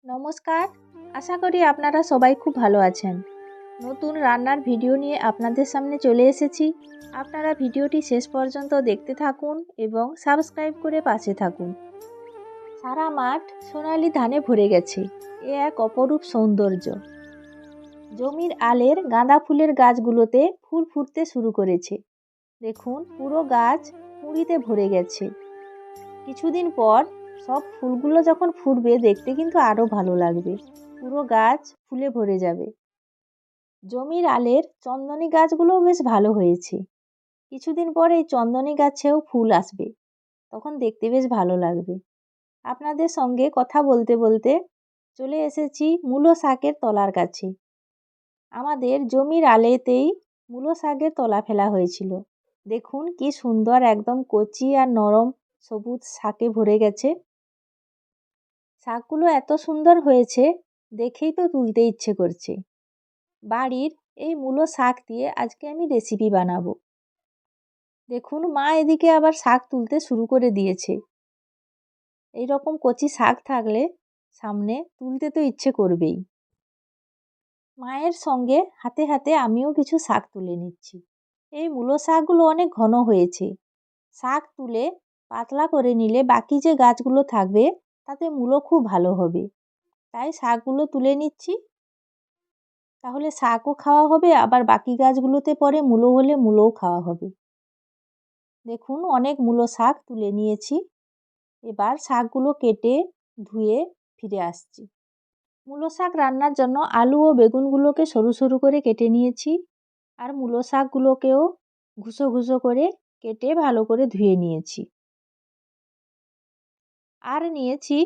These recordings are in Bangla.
নমস্কার, আশা করি আপনারা সবাই খুব ভালো আছেন। নতুন রান্নার ভিডিও নিয়ে আপনাদের সামনে চলে এসেছি। আপনারা ভিডিওটি শেষ পর্যন্ত দেখতে থাকুন এবং সাবস্ক্রাইব করে পাশে থাকুন। সারা মাঠ সোনালি ধানে ভরে গেছে, এ এক অপরূপ সৌন্দর্য। জমির আলের গাঁদা ফুলের গাছগুলোতে ফুল ফুটতে শুরু করেছে। দেখুন, পুরো গাছ কুঁড়িতে ভরে গেছে। কিছুদিন পর সব ফুলগুলো যখন ফুটবে দেখতে কিন্তু আরও ভালো লাগবে, পুরো গাছ ফুলে ভরে যাবে। জমির আলের চন্দনী গাছগুলোও বেশ ভালো হয়েছে। কিছুদিন পর এই চন্দনী গাছেও ফুল আসবে, তখন দেখতে বেশ ভালো লাগবে। আপনাদের সঙ্গে কথা বলতে বলতে চলে এসেছি মূলো শাকের তলার কাছে। আমাদের জমির আলেতেই মূলো শাকের তলা ফেলা হয়েছিল। দেখুন কি সুন্দর, একদম কচি আর নরম সবুজ শাকে ভরে গেছে। শাকগুলো এত সুন্দর হয়েছে, দেখেই তো তুলতে ইচ্ছে করছে। বাড়ির এই মূলো শাক দিয়ে আজকে আমি রেসিপি বানাবো। দেখুন, মা এদিকে আবার শাক তুলতে শুরু করে দিয়েছে। এই রকম কচি শাক থাকলে সামনে তুলতে তো ইচ্ছে করবেই। মায়ের সঙ্গে হাতে হাতে আমিও কিছু শাক তুলে নিচ্ছি। এই মূলো শাকগুলো অনেক ঘন হয়েছে। শাক তুলে পাতলা করে নিলে বাকি যে গাছগুলো থাকবে তাতে মূলো খুব ভালো হবে। তাই শাকগুলো তুলে নিচ্ছি, তাহলে শাকও খাওয়া হবে, আবার বাকি গাছগুলোতে পরে মূলো হলে মূলোও খাওয়া হবে। দেখুন, অনেক মূলো শাক তুলে নিয়েছি। এবার শাকগুলো কেটে ধুয়ে ফিরে আসছি। মূলো শাক রান্নার জন্য আলু ও বেগুনগুলোকে সরু সরু করে কেটে নিয়েছি, আর মূলো শাকগুলোকেও ঘুষো ঘুষো করে কেটে ভালো করে ধুয়ে নিয়েছি। আর নিয়েছি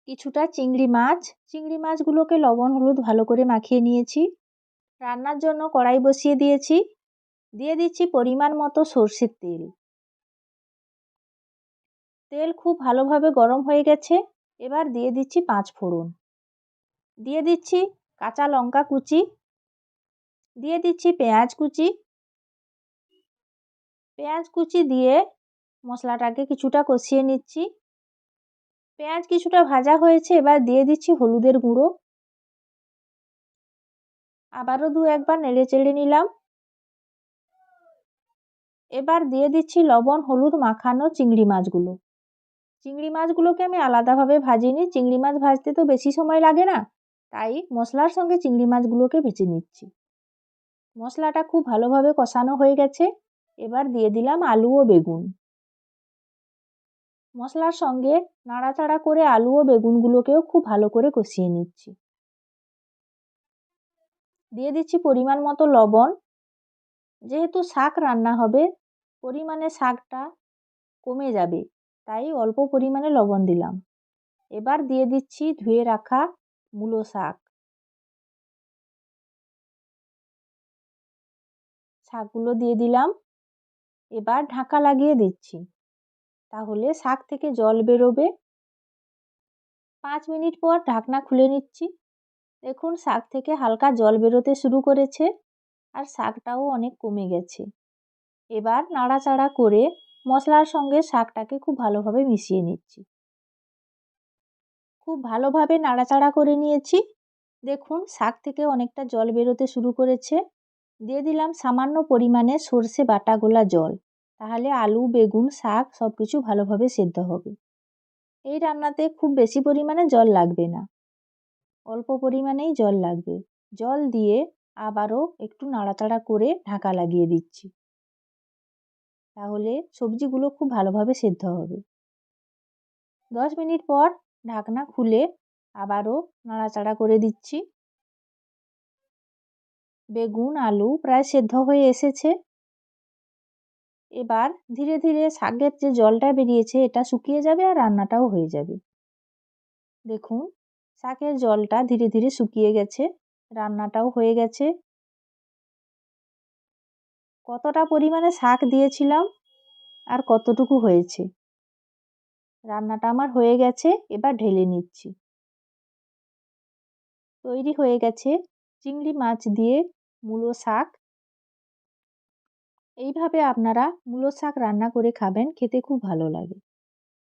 কিছুটা চিংড়ি মাছ। চিংড়ি মাছগুলোকে লবণ হলুদ ভালো করে মাখিয়ে নিয়েছি। রান্নার জন্য কড়াই বসিয়ে দিয়েছি। দিয়ে দিচ্ছি পরিমাণ মতো সরষের তেল। তেল খুব ভালোভাবে গরম হয়ে গেছে। এবার দিয়ে দিচ্ছি 5 ফোড়ন। দিয়ে দিচ্ছি কাঁচা লঙ্কা কুচি। দিয়ে দিচ্ছি পেঁয়াজ কুচি। পেঁয়াজ কুচি দিয়ে মশলাটাকে কিছুটা কষিয়ে নিচ্ছি। পেঁয়াজ কিছুটা ভাজা হয়েছে, এবার দিয়ে দিচ্ছি হলুদের গুঁড়ো। আবারও 2-1 বার নেড়ে চেড়ে নিলাম। এবার দিয়ে দিচ্ছি লবণ হলুদ মাখানো চিংড়ি মাছগুলো। চিংড়ি মাছগুলোকে আমি আলাদাভাবে ভাজিনি, চিংড়ি মাছ ভাজতে তো বেশি সময় লাগে না, তাই মশলার সঙ্গে চিংড়ি মাছগুলোকে ভেজে নিচ্ছি। মশলাটা খুব ভালোভাবে কষানো হয়ে গেছে। এবার দিয়ে দিলাম আলু ও বেগুন। মশলার সঙ্গে নাড়াচাড়া করে আলু ও বেগুনগুলোকেও খুব ভালো করে কষিয়ে নিচ্ছি। দিয়ে দিচ্ছি পরিমাণ মতো লবণ। যেহেতু শাক রান্না হবে, পরিমাণে শাকটা কমে যাবে, তাই অল্প পরিমাণে লবণ দিলাম। এবার দিয়ে দিচ্ছি ধুয়ে রাখা মূলো শাক। শাকগুলো দিয়ে দিলাম। এবার ঢাকা লাগিয়ে দিচ্ছি, তাহলে শাক থেকে জল বেরোবে। 5 মিনিট পর ঢাকনা খুলে নিচ্ছি। দেখুন, শাক থেকে হালকা জল বেরোতে শুরু করেছে, আর শাকটাও অনেক কমে গেছে। এবার নাড়াচাড়া করে মশলার সঙ্গে শাকটাকে খুব ভালোভাবে মিশিয়ে নিচ্ছি। খুব ভালোভাবে নাড়াচাড়া করে নিয়েছি। দেখুন, শাক থেকে অনেকটা জল বেরোতে শুরু করেছে। দিয়ে দিলাম সামান্য পরিমাণে সর্ষে বাটা গোলা জল, তাহলে আলু বেগুন শাক সব কিছু ভালোভাবে সেদ্ধ হবে। এই রান্নাতে খুব বেশি পরিমাণে জল লাগবে না, অল্প পরিমাণেই জল লাগবে। জল দিয়ে আবারও একটু নাড়াচাড়া করে ঢাকা লাগিয়ে দিচ্ছি, তাহলে সবজিগুলো খুব ভালোভাবে সেদ্ধ হবে। 10 মিনিট পর ঢাকনা খুলে আবারও নাড়াচাড়া করে দিচ্ছি। বেগুন আলু প্রায় সেদ্ধ হয়ে এসেছে। এবার ধীরে ধীরে শাকের যে জলটা বেরিয়েছে এটা শুকিয়ে যাবে, আর রান্নাটাও হয়ে যাবে। দেখুন, শাকের জলটা ধীরে ধীরে শুকিয়ে গেছে, রান্নাটাও হয়ে গেছে। কতটা পরিমাণে শাক দিয়েছিলাম আর কতটুকু হয়েছে, রান্নাটা আমার হয়ে গেছে। এবার ঢেলে নিচ্ছি। তৈরি হয়ে গেছে চিংড়ি মাছ দিয়ে মূলো শাক। এইভাবে আপনারা মূলো শাক রান্না করে খাবেন, খেতে খুব ভালো লাগে।